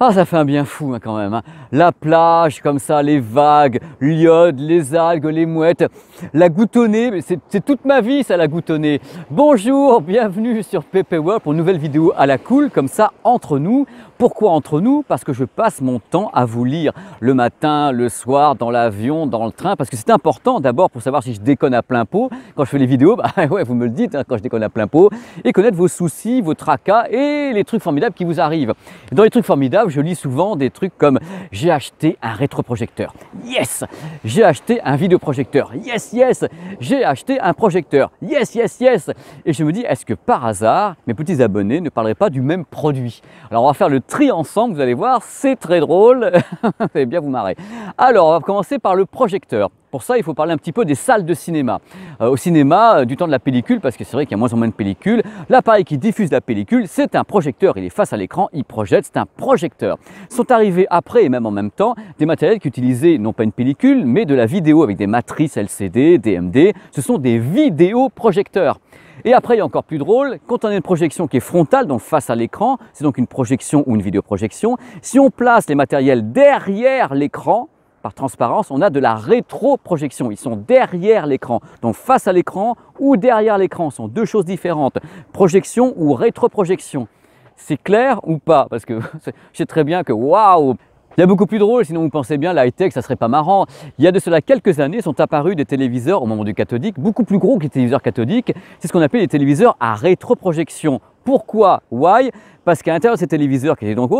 Ah, ça fait un bien fou hein, quand même. Hein. La plage, comme ça, les vagues, l'iode, les algues, les mouettes, la goutonnée, c'est toute ma vie ça, la goutonnée. Bonjour, bienvenue sur PP World pour une nouvelle vidéo à la cool, comme ça, entre nous. Pourquoi entre nous? Parce que je passe mon temps à vous lire le matin, le soir, dans l'avion, dans le train, parce que c'est important d'abord pour savoir si je déconne à plein pot. Quand je fais les vidéos, bah ouais, vous me le dites hein, quand je déconne à plein pot, et connaître vos soucis, vos tracas et les trucs formidables qui vous arrivent. Dans les trucs formidables, je lis souvent des trucs comme « j'ai acheté un rétroprojecteur, yes !» J'ai acheté un vidéoprojecteur, yes, yes !» J'ai acheté un projecteur, yes, yes, yes !» Et je me dis, est-ce que par hasard, mes petits abonnés ne parleraient pas du même produit? Alors on va faire le tri ensemble, vous allez voir, c'est très drôle, vous allez bien vous marrer. Alors on va commencer par le projecteur. Pour ça, il faut parler un petit peu des salles de cinéma. Au cinéma, du temps de la pellicule, parce que c'est vrai qu'il y a moins en moins de pellicules, l'appareil qui diffuse la pellicule, c'est un projecteur. Il est face à l'écran, il projette, c'est un projecteur. Sont arrivés après et même en même temps des matériels qui utilisaient non pas une pellicule, mais de la vidéo avec des matrices LCD, DMD. Ce sont des vidéoprojecteurs. Et après, il y a encore plus drôle, quand on a une projection qui est frontale, donc face à l'écran, c'est donc une projection ou une vidéoprojection. Si on place les matériels derrière l'écran, par transparence, on a de la rétroprojection. Ils sont derrière l'écran, donc face à l'écran ou derrière l'écran. Ce sont deux choses différentes. Projection ou rétroprojection. C'est clair ou pas? Parce que je sais très bien que waouh! Il y a beaucoup plus drôle, sinon vous pensez bien, la high-tech, ça serait pas marrant. Il y a de cela quelques années, sont apparus des téléviseurs au moment du cathodique, beaucoup plus gros que les téléviseurs cathodiques. C'est ce qu'on appelle les téléviseurs à rétroprojection. Pourquoi? Why? Parce qu'à l'intérieur de ces téléviseurs, qui étaient donc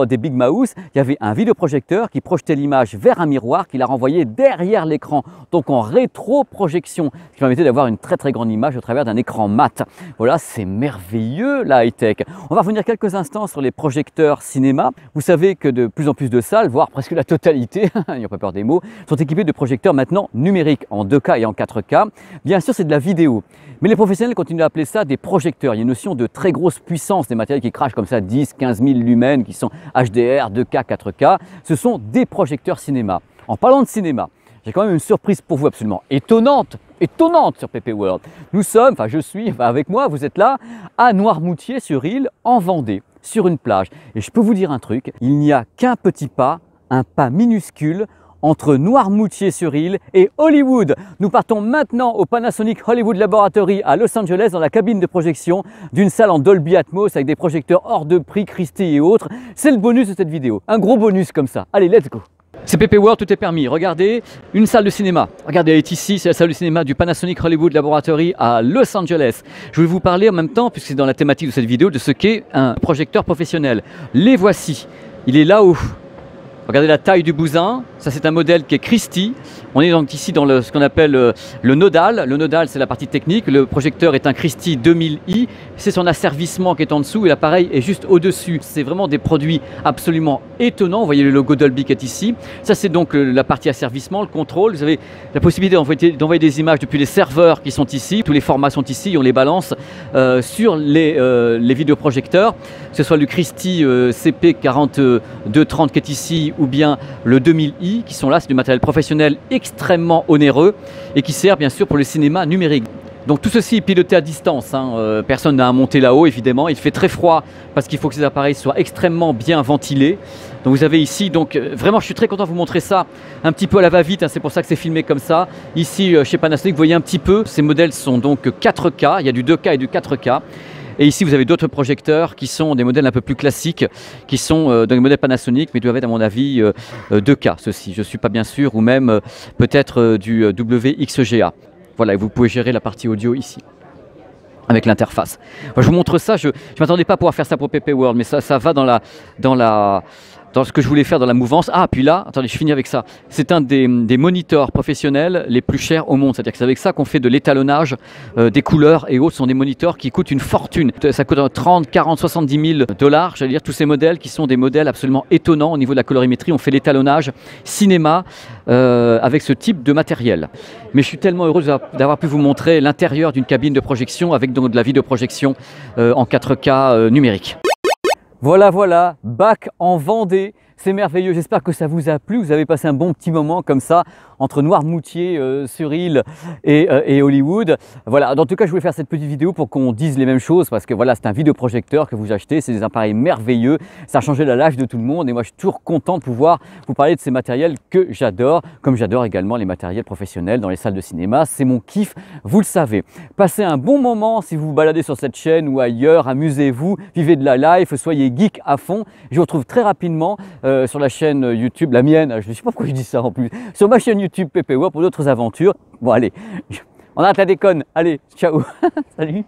des Big Mouse, il y avait un vidéoprojecteur qui projetait l'image vers un miroir qui la renvoyait derrière l'écran, donc en rétroprojection, ce qui permettait d'avoir une très très grande image au travers d'un écran mat. Voilà, c'est merveilleux la high-tech. On va revenir quelques instants sur les projecteurs cinéma. Vous savez que de plus en plus de salles, voire presque la totalité, il n'y a pas peur des mots, sont équipées de projecteurs maintenant numériques en 2K et en 4K. Bien sûr, c'est de la vidéo. Mais les professionnels continuent d'appeler ça des projecteurs. Il y a une notion de très grosse puissance, des matériels qui crachent comme ça 10, 15 000 lumens, qui sont HDR, 2K, 4K. Ce sont des projecteurs cinéma. En parlant de cinéma, j'ai quand même une surprise pour vous absolument étonnante sur PP World. Nous sommes, enfin je suis, avec moi, vous êtes là, à Noirmoutier-sur-Île, en Vendée, sur une plage. Et je peux vous dire un truc, il n'y a qu'un petit pas, un pas minuscule, entre Noirmoutier-sur-Île et Hollywood. Nous partons maintenant au Panasonic Hollywood Laboratory à Los Angeles dans la cabine de projection d'une salle en Dolby Atmos avec des projecteurs hors de prix, Christie et autres. C'est le bonus de cette vidéo, un gros bonus comme ça. Allez, let's go! C'est PP World, tout est permis. Regardez, une salle de cinéma. Regardez, elle est ici, c'est la salle de cinéma du Panasonic Hollywood Laboratory à Los Angeles. Je vais vous parler en même temps, puisque c'est dans la thématique de cette vidéo, de ce qu'est un projecteur professionnel. Les voici. Il est là-haut. Regardez la taille du bousin, ça c'est un modèle qui est Christie. On est donc ici dans ce qu'on appelle le nodal. Le nodal, c'est la partie technique. Le projecteur est un Christie 2000i. C'est son asservissement qui est en dessous et l'appareil est juste au-dessus. C'est vraiment des produits absolument étonnants. Vous voyez le logo Dolby qui est ici. Ça c'est donc la partie asservissement, le contrôle. Vous avez la possibilité d'envoyer des images depuis les serveurs qui sont ici. Tous les formats sont ici, on les balance sur les vidéoprojecteurs. Que ce soit le Christie CP4230 qui est ici ou bien le 2000i qui sont là. C'est du matériel professionnel extrêmement onéreux et qui sert bien sûr pour le cinéma numérique. Donc tout ceci est piloté à distance, hein. Personne n'a à monter là-haut évidemment, il fait très froid parce qu'il faut que ces appareils soient extrêmement bien ventilés. Donc vous avez ici, donc vraiment je suis très content de vous montrer ça un petit peu à la va-vite, hein, c'est pour ça que c'est filmé comme ça. Ici chez Panasonic, vous voyez un petit peu, ces modèles sont donc 4K, il y a du 2K et du 4K. Et ici, vous avez d'autres projecteurs qui sont des modèles un peu plus classiques, qui sont dans les modèles Panasonic, mais doivent être à mon avis 2K, ceux-ci. Je ne suis pas bien sûr, ou même peut-être du WXGA. Voilà, et vous pouvez gérer la partie audio ici, avec l'interface. Je vous montre ça, je ne m'attendais pas à pouvoir faire ça pour PP World, mais ça va dans ce que je voulais faire dans la mouvance. Ah, puis là, attendez, je finis avec ça. C'est un des moniteurs professionnels les plus chers au monde. C'est-à-dire que c'est avec ça qu'on fait de l'étalonnage des couleurs et autres. Ce sont des moniteurs qui coûtent une fortune. Ça coûte 30, 40, 70 000 $. J'allais dire tous ces modèles qui sont des modèles absolument étonnants au niveau de la colorimétrie. On fait l'étalonnage cinéma avec ce type de matériel. Mais je suis tellement heureux d'avoir pu vous montrer l'intérieur d'une cabine de projection avec donc de la vidéoprojection en 4K numérique. Voilà, back en Vendée, c'est merveilleux. J'espère que ça vous a plu. Vous avez passé un bon petit moment comme ça entre Noirmoutier, sur Île et Hollywood. Voilà, en tout cas, je voulais faire cette petite vidéo pour qu'on dise les mêmes choses parce que voilà, c'est un vidéoprojecteur que vous achetez. C'est des appareils merveilleux. Ça a changé la life de tout le monde et moi, je suis toujours content de pouvoir vous parler de ces matériels que j'adore, comme j'adore également les matériels professionnels dans les salles de cinéma. C'est mon kiff, vous le savez. Passez un bon moment si vous vous baladez sur cette chaîne ou ailleurs. Amusez-vous, vivez de la life, soyez geek à fond. Je vous retrouve très rapidement sur la chaîne YouTube, la mienne. Je ne sais pas pourquoi je dis ça en plus. Sur ma chaîne YouTube PPWA pour d'autres aventures. Bon allez, on arrête la déconne. Allez, ciao. Salut.